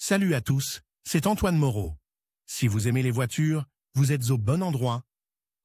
Salut à tous, c'est Antoine Moreau. Si vous aimez les voitures, vous êtes au bon endroit.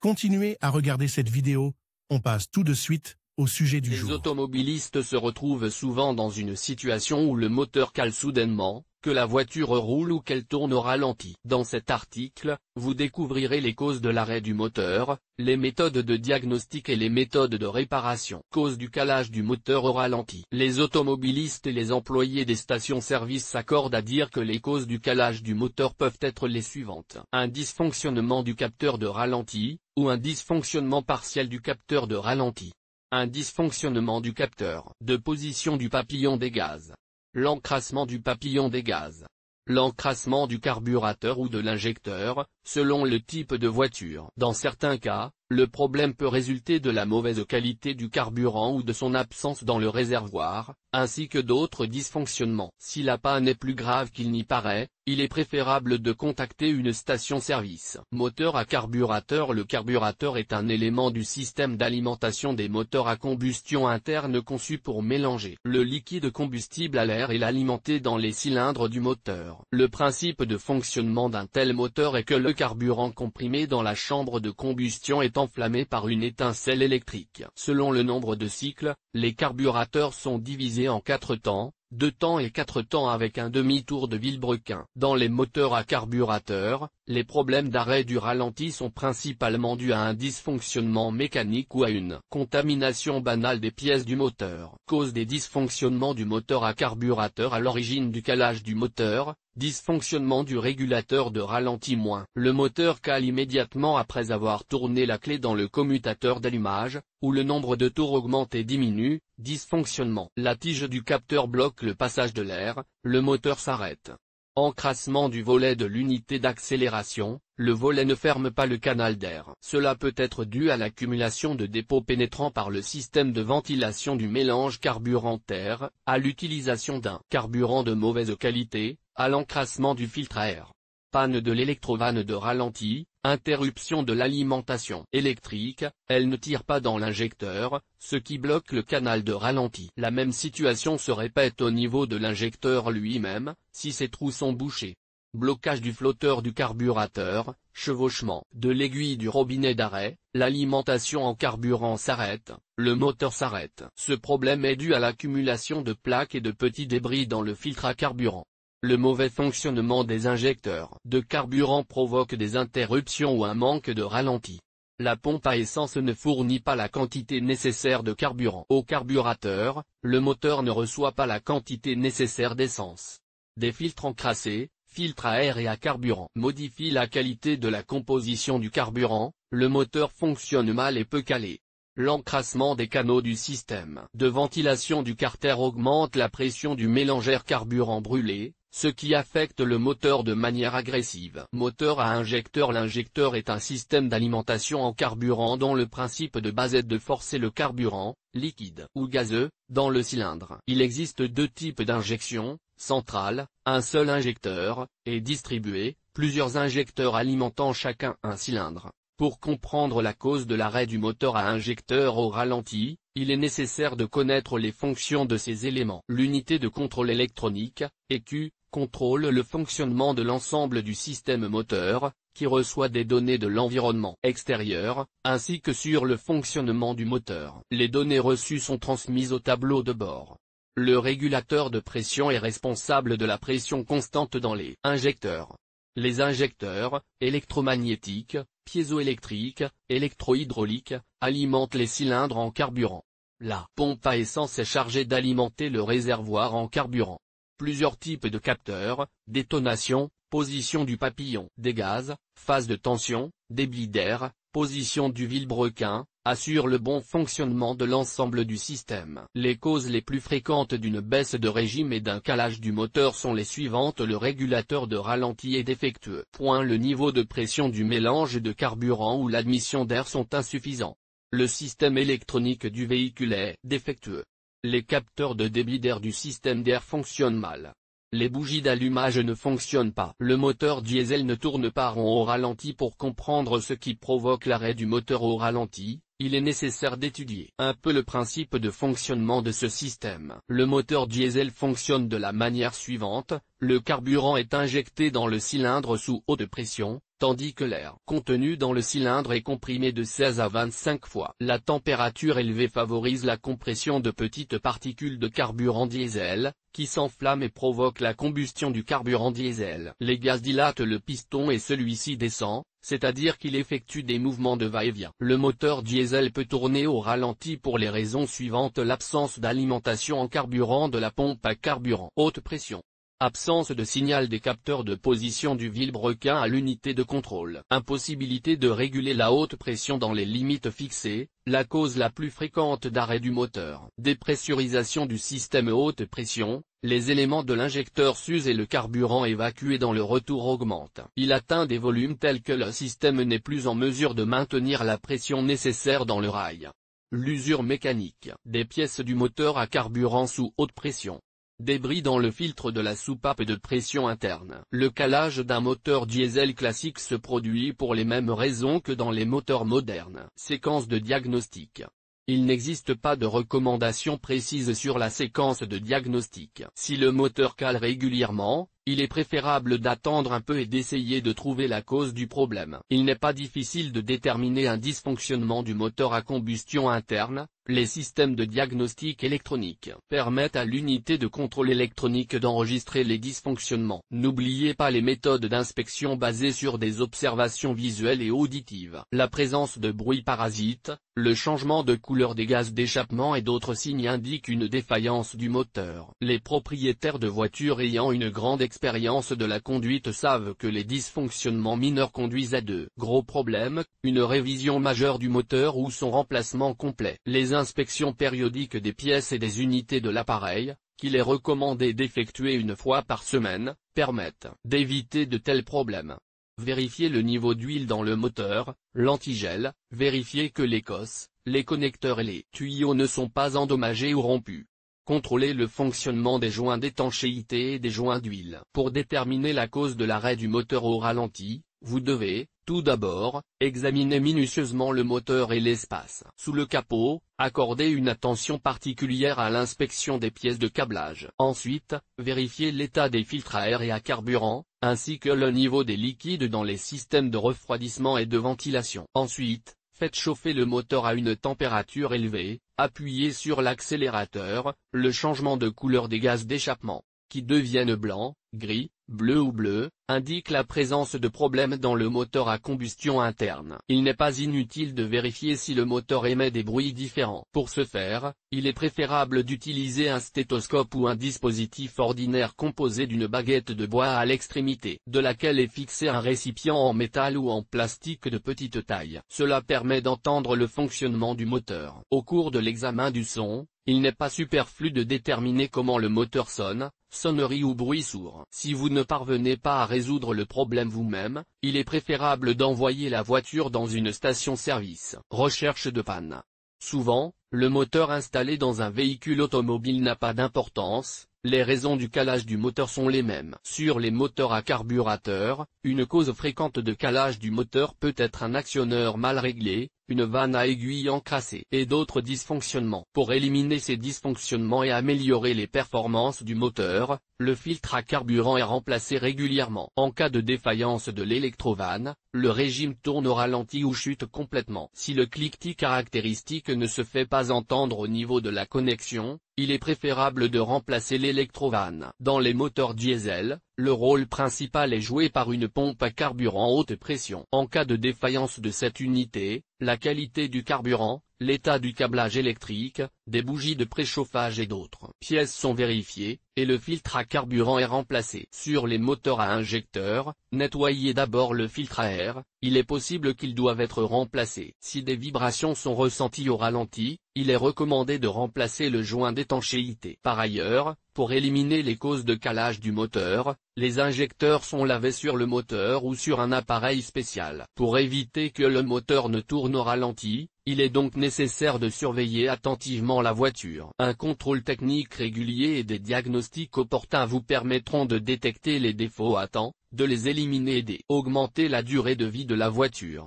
Continuez à regarder cette vidéo, on passe tout de suite au sujet du jour. Les automobilistes se retrouvent souvent dans une situation où le moteur cale soudainement, que la voiture roule ou qu'elle tourne au ralenti. Dans cet article, vous découvrirez les causes de l'arrêt du moteur, les méthodes de diagnostic et les méthodes de réparation. Cause du calage du moteur au ralenti. Les automobilistes et les employés des stations-service s'accordent à dire que les causes du calage du moteur peuvent être les suivantes. Un dysfonctionnement du capteur de ralenti, ou un dysfonctionnement partiel du capteur de ralenti. Un dysfonctionnement du capteur de position du papillon des gaz. L'encrassement du papillon des gaz. L'encrassement du carburateur ou de l'injecteur, selon le type de voiture. Dans certains cas, le problème peut résulter de la mauvaise qualité du carburant ou de son absence dans le réservoir, ainsi que d'autres dysfonctionnements. Si la panne est plus grave qu'il n'y paraît, il est préférable de contacter une station-service. Moteur à carburateur. Le carburateur est un élément du système d'alimentation des moteurs à combustion interne conçu pour mélanger le liquide combustible à l'air et l'alimenter dans les cylindres du moteur. Le principe de fonctionnement d'un tel moteur est que le carburant comprimé dans la chambre de combustion est enflammé par une étincelle électrique. Selon le nombre de cycles, les carburateurs sont divisés en 4 temps, 2 temps et 4 temps avec un demi-tour de vilebrequin. Dans les moteurs à carburateur, les problèmes d'arrêt du ralenti sont principalement dus à un dysfonctionnement mécanique ou à une contamination banale des pièces du moteur. Cause des dysfonctionnements du moteur à carburateur à l'origine du calage du moteur. Dysfonctionnement du régulateur de ralenti. Le moteur cale immédiatement après avoir tourné la clé dans le commutateur d'allumage, où le nombre de tours augmente et diminue. Dysfonctionnement. La tige du capteur bloque le passage de l'air, le moteur s'arrête. Encrassement du volet de l'unité d'accélération, le volet ne ferme pas le canal d'air. Cela peut être dû à l'accumulation de dépôts pénétrants par le système de ventilation du mélange carburant-air, à l'utilisation d'un carburant de mauvaise qualité, à l'encrassement du filtre à air. Panne de l'électrovanne de ralenti, interruption de l'alimentation électrique, elle ne tire pas dans l'injecteur, ce qui bloque le canal de ralenti. La même situation se répète au niveau de l'injecteur lui-même, si ses trous sont bouchés. Blocage du flotteur du carburateur, chevauchement de l'aiguille du robinet d'arrêt, l'alimentation en carburant s'arrête, le moteur s'arrête. Ce problème est dû à l'accumulation de plaques et de petits débris dans le filtre à carburant. Le mauvais fonctionnement des injecteurs de carburant provoque des interruptions ou un manque de ralenti. La pompe à essence ne fournit pas la quantité nécessaire de carburant au carburateur, le moteur ne reçoit pas la quantité nécessaire d'essence. Des filtres encrassés, filtres à air et à carburant modifient la qualité de la composition du carburant, le moteur fonctionne mal et peut caler. L'encrassement des canaux du système de ventilation du carter augmente la pression du mélangeur carburant brûlé, ce qui affecte le moteur de manière agressive. Moteur à injecteur. L'injecteur est un système d'alimentation en carburant dont le principe de base est de forcer le carburant, liquide ou gazeux, dans le cylindre. Il existe 2 types d'injection, centrale, un seul injecteur, et distribué, plusieurs injecteurs alimentant chacun un cylindre. Pour comprendre la cause de l'arrêt du moteur à injecteur au ralenti, il est nécessaire de connaître les fonctions de ces éléments. L'unité de contrôle électronique, EQ, contrôle le fonctionnement de l'ensemble du système moteur, qui reçoit des données de l'environnement extérieur, ainsi que sur le fonctionnement du moteur. Les données reçues sont transmises au tableau de bord. Le régulateur de pression est responsable de la pression constante dans les injecteurs. Les injecteurs, électromagnétiques, piézoélectriques, électrohydrauliques, alimentent les cylindres en carburant. La pompe à essence est chargée d'alimenter le réservoir en carburant. Plusieurs types de capteurs, détonation, position du papillon des gaz, phase de tension, débit d'air, position du vilebrequin, assurent le bon fonctionnement de l'ensemble du système. Les causes les plus fréquentes d'une baisse de régime et d'un calage du moteur sont les suivantes. Le régulateur de ralenti est défectueux. Le niveau de pression du mélange de carburant ou l'admission d'air sont insuffisants. Le système électronique du véhicule est défectueux. Les capteurs de débit d'air du système d'air fonctionnent mal. Les bougies d'allumage ne fonctionnent pas. Le moteur diesel ne tourne pas rond au ralenti. Pour comprendre ce qui provoque l'arrêt du moteur au ralenti, il est nécessaire d'étudier un peu le principe de fonctionnement de ce système. Le moteur diesel fonctionne de la manière suivante, le carburant est injecté dans le cylindre sous haute pression, tandis que l'air contenu dans le cylindre est comprimé de 16 à 25 fois. La température élevée favorise la compression de petites particules de carburant diesel, qui s'enflamment et provoquent la combustion du carburant diesel. Les gaz dilatent le piston et celui-ci descend, c'est-à-dire qu'il effectue des mouvements de va-et-vient. Le moteur diesel peut tourner au ralenti pour les raisons suivantes: l'absence d'alimentation en carburant de la pompe à carburant, haute pression, absence de signal des capteurs de position du vilebrequin à l'unité de contrôle, impossibilité de réguler la haute pression dans les limites fixées, la cause la plus fréquente d'arrêt du moteur. Dépressurisation du système haute pression, les éléments de l'injecteur s'usent et le carburant évacué dans le retour augmente. Il atteint des volumes tels que le système n'est plus en mesure de maintenir la pression nécessaire dans le rail. L'usure mécanique des pièces du moteur à carburant sous haute pression. Débris dans le filtre de la soupape de pression interne. Le calage d'un moteur diesel classique se produit pour les mêmes raisons que dans les moteurs modernes. Séquence de diagnostic. Il n'existe pas de recommandation précise sur la séquence de diagnostic. Si le moteur cale régulièrement, il est préférable d'attendre un peu et d'essayer de trouver la cause du problème. Il n'est pas difficile de déterminer un dysfonctionnement du moteur à combustion interne. Les systèmes de diagnostic électronique permettent à l'unité de contrôle électronique d'enregistrer les dysfonctionnements. N'oubliez pas les méthodes d'inspection basées sur des observations visuelles et auditives. La présence de bruits parasites, le changement de couleur des gaz d'échappement et d'autres signes indiquent une défaillance du moteur. Les propriétaires de voitures ayant une grande expérience de la conduite savent que les dysfonctionnements mineurs conduisent à de gros problèmes, une révision majeure du moteur ou son remplacement complet. Les inspections périodiques des pièces et des unités de l'appareil, qu'il est recommandé d'effectuer une fois par semaine, permettent d'éviter de tels problèmes. Vérifiez le niveau d'huile dans le moteur, l'antigel, vérifiez que les cosses, les connecteurs et les tuyaux ne sont pas endommagés ou rompus. Contrôlez le fonctionnement des joints d'étanchéité et des joints d'huile. Pour déterminer la cause de l'arrêt du moteur au ralenti, vous devez, tout d'abord, examiner minutieusement le moteur et l'espace sous le capot, accorder une attention particulière à l'inspection des pièces de câblage. Ensuite, vérifiez l'état des filtres à air et à carburant, ainsi que le niveau des liquides dans les systèmes de refroidissement et de ventilation. Ensuite, faites chauffer le moteur à une température élevée, appuyez sur l'accélérateur, le changement de couleur des gaz d'échappement, qui deviennent blanc, gris, bleu ou bleu, indique la présence de problèmes dans le moteur à combustion interne. Il n'est pas inutile de vérifier si le moteur émet des bruits différents. Pour ce faire, il est préférable d'utiliser un stéthoscope ou un dispositif ordinaire composé d'une baguette de bois à l'extrémité, de laquelle est fixé un récipient en métal ou en plastique de petite taille. Cela permet d'entendre le fonctionnement du moteur. Au cours de l'examen du son, il n'est pas superflu de déterminer comment le moteur sonne, sonnerie ou bruit sourd. Si vous ne parvenez pas à résoudre le problème vous-même, il est préférable d'envoyer la voiture dans une station-service. Recherche de panne. Souvent, le moteur installé dans un véhicule automobile n'a pas d'importance, les raisons du calage du moteur sont les mêmes. Sur les moteurs à carburateur, une cause fréquente de calage du moteur peut être un actionneur mal réglé, une vanne à aiguille encrassée et d'autres dysfonctionnements. Pour éliminer ces dysfonctionnements et améliorer les performances du moteur, le filtre à carburant est remplacé régulièrement. En cas de défaillance de l'électrovanne, le régime tourne au ralenti ou chute complètement. Si le cliquetis caractéristique ne se fait pas entendre au niveau de la connexion, il est préférable de remplacer l'électrovanne. Dans les moteurs diesel, le rôle principal est joué par une pompe à carburant haute pression. En cas de défaillance de cette unité, la qualité du carburant, l'état du câblage électrique, des bougies de préchauffage et d'autres pièces sont vérifiées, et le filtre à carburant est remplacé. Sur les moteurs à injecteur, nettoyez d'abord le filtre à air, il est possible qu'ils doivent être remplacés. Si des vibrations sont ressenties au ralenti, il est recommandé de remplacer le joint d'étanchéité. Par ailleurs, pour éliminer les causes de calage du moteur, les injecteurs sont lavés sur le moteur ou sur un appareil spécial. Pour éviter que le moteur ne tourne au ralenti, il est donc nécessaire de surveiller attentivement la voiture. Un contrôle technique régulier et des diagnostics opportuns vous permettront de détecter les défauts à temps, de les éliminer et d'augmenter la durée de vie de la voiture.